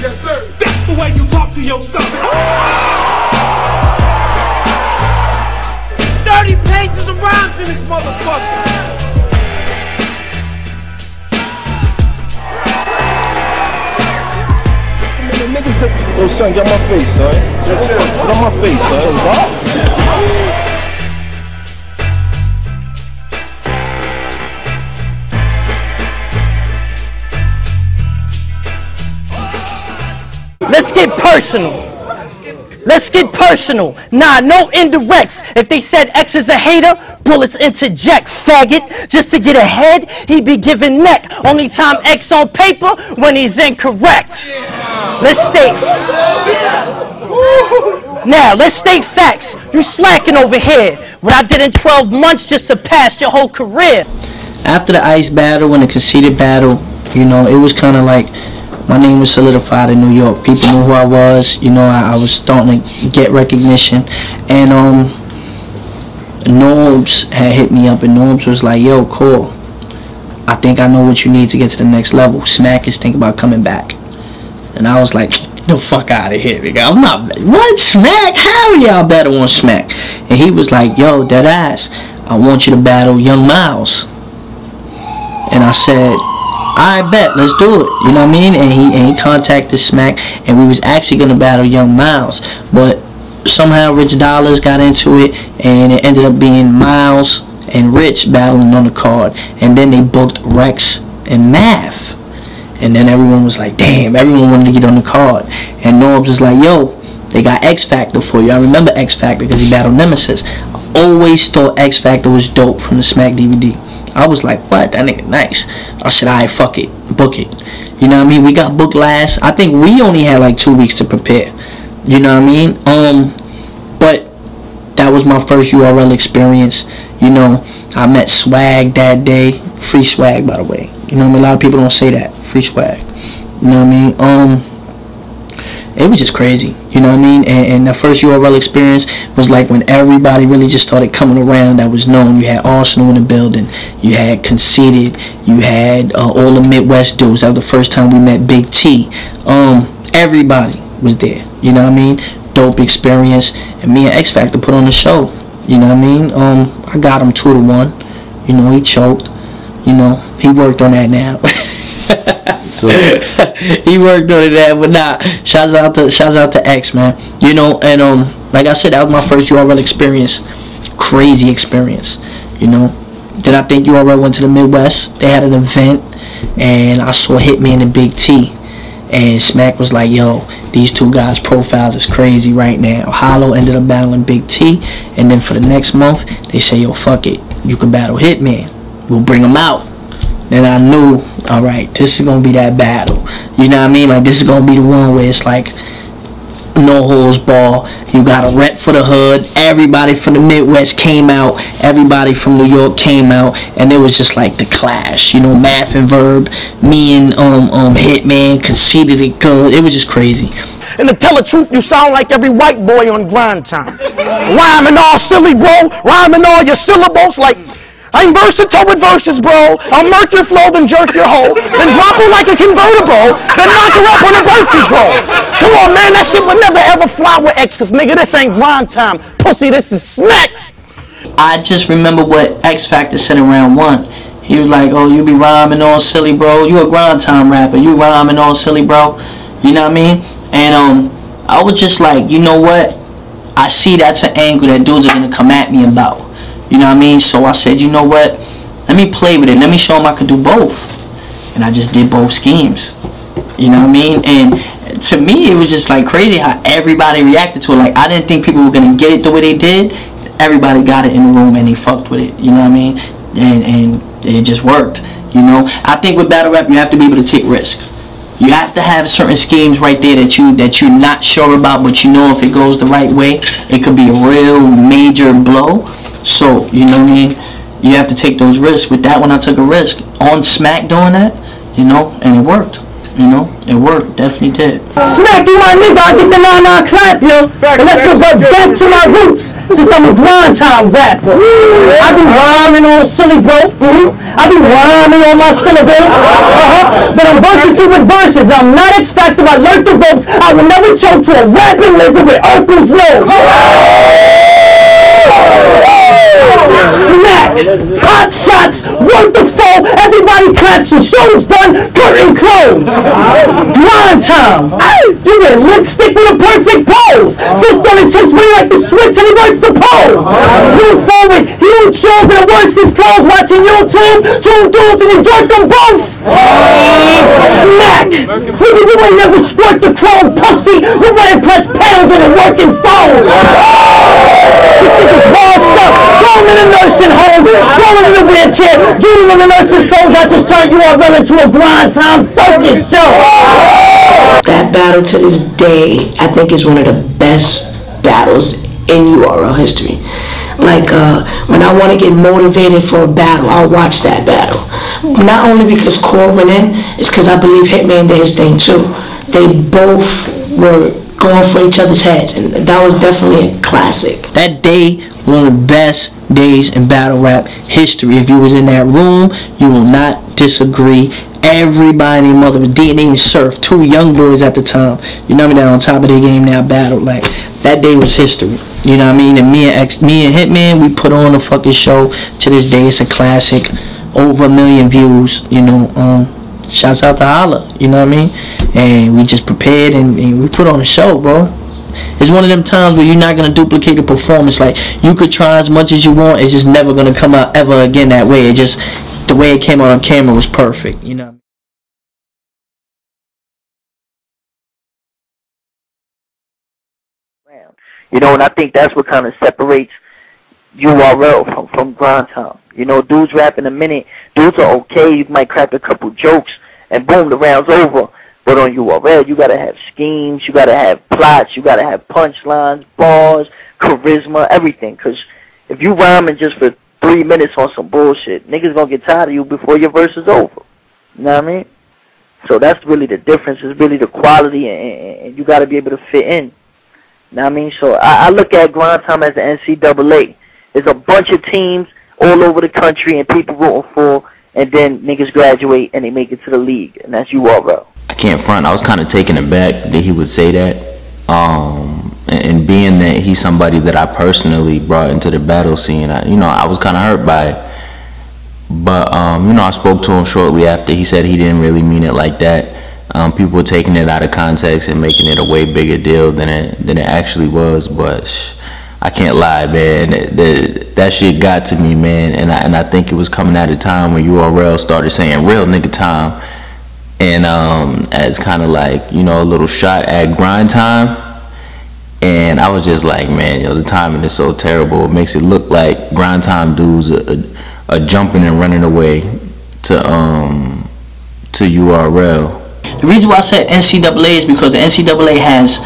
Yes, sir. That's the way you talk to your son. 30 pages of rhymes in this motherfucker. Yo, son, get on my face, son. Yes, sir. Get on my face, son. Let's get personal. Let's get personal. Nah, no indirects. If they said X is a hater, bullets interject. Faggot, just to get ahead, he be giving neck. Only time X on paper when he's incorrect. Let's state. Now, let's state facts. You slacking over here. What I did in 12 months just surpassed your whole career. After the Ice battle and the Conceited battle, you know, it was kind of like my name was solidified in New York. People knew who I was. You know, I was starting to get recognition. And Norbs had hit me up, and Norbs was like, yo, cool. I think I know what you need to get to the next level. Smack is thinking about coming back. And I was like, the fuck out of here, nigga. I'm not, what, Smack? Hell yeah, I'll battle on Smack. And he was like, yo, dead ass, I want you to battle Young Miles. And I said, I bet, let's do it. You know what I mean? And he contacted Smack, and we was actually gonna battle Young Miles, but somehow Rich Dollars got into it, and it ended up being Miles and Rich battling on the card, and then they booked Rex and Math, and then everyone was like, damn, everyone wanted to get on the card, and Norbs was like, yo, they got X Factor for you. I remember X Factor because he battled Nemesis. I always thought X Factor was dope from the Smack DVD. I was like, what? That nigga nice. I said, alright, fuck it. Book it. You know what I mean? We got booked last. I think we only had like 2 weeks to prepare. You know what I mean? But that was my first URL experience. You know, I met Swag that day. Free Swag, by the way. You know what I mean? A lot of people don't say that. Free Swag. You know what I mean? It was just crazy, you know what I mean? And the first URL experience was like when everybody really just started coming around that was known. You had Arsenal in the building, you had Conceited, you had all the Midwest dudes. That was the first time we met Big T. Everybody was there, you know what I mean? Dope experience, and me and X Factor put on the show, you know what I mean? I got him 2-1, you know, he choked, you know, he worked on that now. He worked on that, but nah. Shouts out to X, man. You know, and like I said, that was my first URL experience. Crazy experience. You know. Then I think URL went to the Midwest. They had an event, and I saw Hitman and Big T, and Smack was like, "Yo, these two guys' profiles is crazy right now." Hollow ended up battling Big T, and then for the next month, they say, "Yo, fuck it, you can battle Hitman. We'll bring him out." Then I knew, alright, this is going to be that battle. You know what I mean? Like, this is going to be the one where it's like, no holds ball. You got a rep for the hood. Everybody from the Midwest came out. Everybody from New York came out. And it was just like the clash. You know, Math and Verb. Me and Hitman, Conceited and good. It was just crazy. And to tell the truth, you sound like every white boy on grind time. Rhyming all silly, bro. Rhyming all your syllables like... I'm versatile with verses, bro. I'll murk your flow, then jerk your hoe, then drop her like a convertible, then knock her up on a birth control. Come on, man, that shit would never ever fly with X, cause nigga, this ain't grind time. Pussy, this is Smack. I just remember what X Factor said in round 1. He was like, oh, you be rhyming all silly, bro. You a grind time rapper. You rhyming all silly, bro. You know what I mean? And I was just like, you know what? I see that's an angle that dudes are gonna come at me about. You know what I mean? So I said, you know what? Let me play with it. Let me show them I could do both. And I just did both schemes. You know what I mean? And to me, it was just like crazy how everybody reacted to it. Like, I didn't think people were going to get it the way they did. Everybody got it in the room and they fucked with it. You know what I mean? And it just worked. You know? I think with battle rap, you have to be able to take risks. You have to have certain schemes right there that you're not sure about, but you know if it goes the right way, it could be a real major blow. So, you know what I mean? You have to take those risks. With that one, I took a risk. On Smack doing that, you know, and it worked. You know, it worked. Definitely did. Smack, you my nigga, I get the 9-9 clap, yo. And let's revert back to my roots, since I'm a grind time rapper. I be rhyming on silly, bro. I be rhyming on my syllables. But I'm Diversity with verses. I'm not X Factor. I learned the ropes. I will never choke to a rapping lizard with Urkel's nose. Smack! Hot shots! Work the foe! Everybody claps! The show's done! Curtain closed! Grind time! You wear lipstick with a perfect pose! Fist on his hips when he like the switch and he works the pose! Move forward! Huge shows and the worst is closed! Watching YouTube! Two dudes and you jerk them both! Smack! Nigga, you ain't never squirt the chrome pussy! You wouldn't press pounds on a working phone! This nigga's washed up! Going in a nursing home! Strolling in a wheelchair! Doing in the nurse's clothes! I just turned URL into a grind time circus show! That battle to this day, I think is one of the best battles in URL history. Like, when I want to get motivated for a battle, I'll watch that battle. Not only because Core went in, it's because I believe Hitman did his thing too. They both were going for each other's heads, and that was definitely a classic. That day, one of the best days in battle rap history. If you was in that room, you will not disagree. Everybody, mother, DNA and Surf, two young boys at the time, you know what I mean, that on top of their game now battled. Like, that day was history. You know what I mean? And me and Hitman, we put on a fucking show. To this day, it's a classic. Over 1 million views, you know. Shouts out to Holla, you know what I mean? And we just prepared and we put on a show, bro. It's one of them times where you're not going to duplicate the performance. Like, you could try as much as you want, it's just never going to come out ever again that way. It just, the way it came out on camera was perfect, you know. You know, and I think that's what kind of separates URL from grind time. You know, dudes rapping a minute, dudes are okay, you might crack a couple jokes, and boom, the round's over. But on URL, you gotta have schemes, you gotta have plots, you gotta have punchlines, bars, charisma, everything. Because if you rhyming just for 3 minutes on some bullshit, niggas gonna get tired of you before your verse is over. You know what I mean? So that's really the difference. It's really the quality, and you gotta be able to fit in. You know what I mean? So I look at grind time as the NCAA. There's a bunch of teams all over the country and people rooting for, and then niggas graduate and they make it to the league, and that's URL. I can't front. I was kind of taken aback that he would say that. And being that he's somebody that I personally brought into the battle scene, I was kind of hurt by it. But, I spoke to him shortly after. He said he didn't really mean it like that. People were taking it out of context and making it a way bigger deal than it actually was. But I can't lie, man. That shit got to me, man. And I think it was coming at a time when URL started saying real nigga time. And as kind of like, a little shot at grind time. And I was just like, man, the timing is so terrible. It makes it look like grind time dudes are jumping and running away to URL. The reason why I said NCAA is because the NCAA has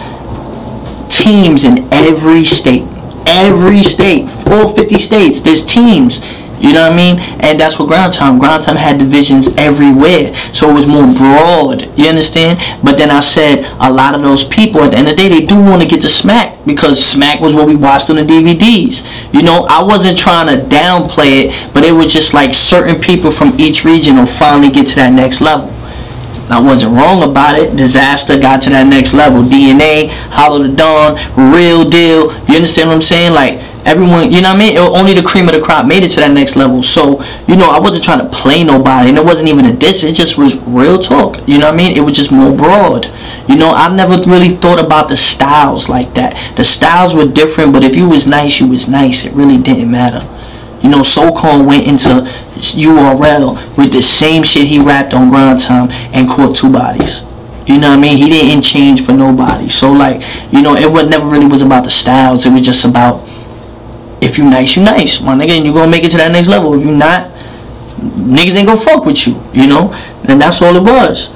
teams in every state. Every state, all 50 states, there's teams. You know what I mean? And that's what grind time had divisions everywhere. So it was more broad. You understand? But then I said a lot of those people, at the end of the day, they do want to get to Smack, because Smack was what we watched on the DVDs. I wasn't trying to downplay it, but it was just like certain people from each region will finally get to that next level. I wasn't wrong about it. Disaster got to that next level. DNA, Hollow the Dawn, Real Deal. You understand what I'm saying? Like, everyone, you know what I mean? Only the cream of the crop made it to that next level. So, I wasn't trying to play nobody. And it wasn't even a diss. It just was real talk. You know what I mean? It was just more broad. I never really thought about the styles like that. The styles were different, but if you was nice, you was nice. It really didn't matter. SoCon went into URL with the same shit he rapped on grind time and caught 2 bodies. You know what I mean? He didn't change for nobody. So, like, it never really was about the styles. It was just about, if you nice, you nice, my nigga, and you gonna make it to that next level. If you not, niggas ain't gonna fuck with you, And that's all it was,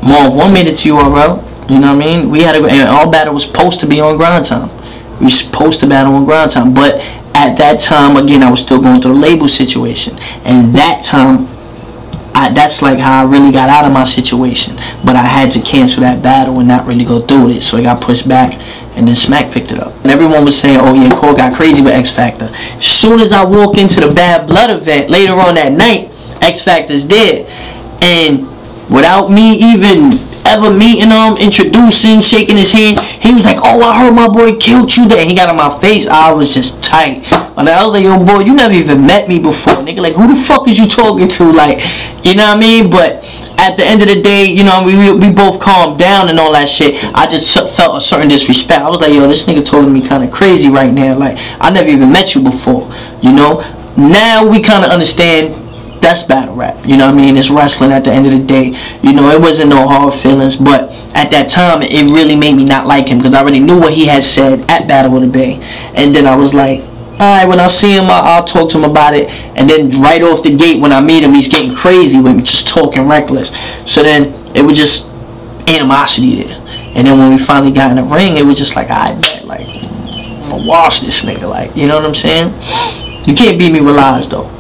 Marv Won made it to URL, you know what I mean? We had and our battle was supposed to be on grind time. We were supposed to battle on grind time, but at that time, again, I was still going through the label situation. And that time, that's like how I really got out of my situation. But I had to cancel that battle and not really go through with it. So it got pushed back, and then Smack picked it up. And everyone was saying, oh yeah, Cole got crazy with X Factor. As soon as I walk into the Bad Blood event later on that night, X Factor's there. And without me even ever meeting him, introducing, shaking his hand, he was like, oh, I heard my boy killed you there. He got in my face. I was just tight. And I was like, yo, boy, you never even met me before, nigga. Like, who the fuck is you talking to? Like, you know what I mean? But at the end of the day, you know, we both calmed down and all that shit. I just felt a certain disrespect. I was like, yo, this nigga talking to me kind of crazy right now. Like, I never even met you before, you know? Now we kind of understand that's battle rap, you know what I mean? It's wrestling at the end of the day. You know, it wasn't no hard feelings, but at that time, it really made me not like him because I already knew what he had said at Battle of the Bay. And then I was like, alright, when I see him, I'll talk to him about it. And then right off the gate, when I meet him, he's getting crazy with me, just talking reckless. So then, it was just animosity there. And then when we finally got in the ring, it was just like, I bet, like, I'm gonna wash this nigga, like, you know what I'm saying? You can't beat me with lies, though.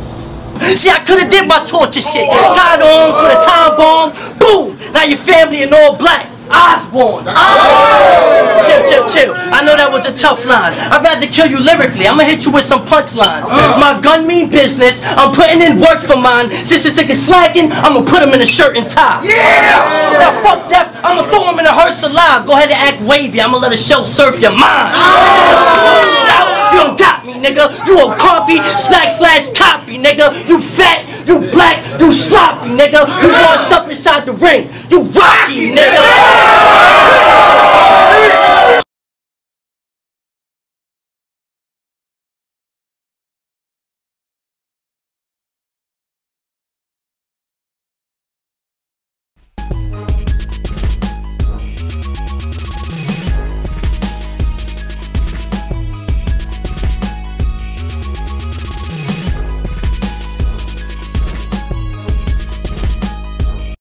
See, I could've did my torture shit. Tied arms with a time bomb. Boom! Now your family in all black. Osborne. Chill. I know that was a tough line. I'd rather kill you lyrically. I'ma hit you with some punchlines. My gun mean business. I'm putting in work for mine. Since this nigga slacking, I'ma put him in a shirt and tie. Yeah! Now fuck death. I'ma throw him in a hearse alive. Go ahead and act wavy. I'ma let a show surf your mind. You don't got me, nigga. You a copy, /copy, nigga. You fat, you black, you sloppy, nigga. You washed up inside the ring. You rocky, nigga.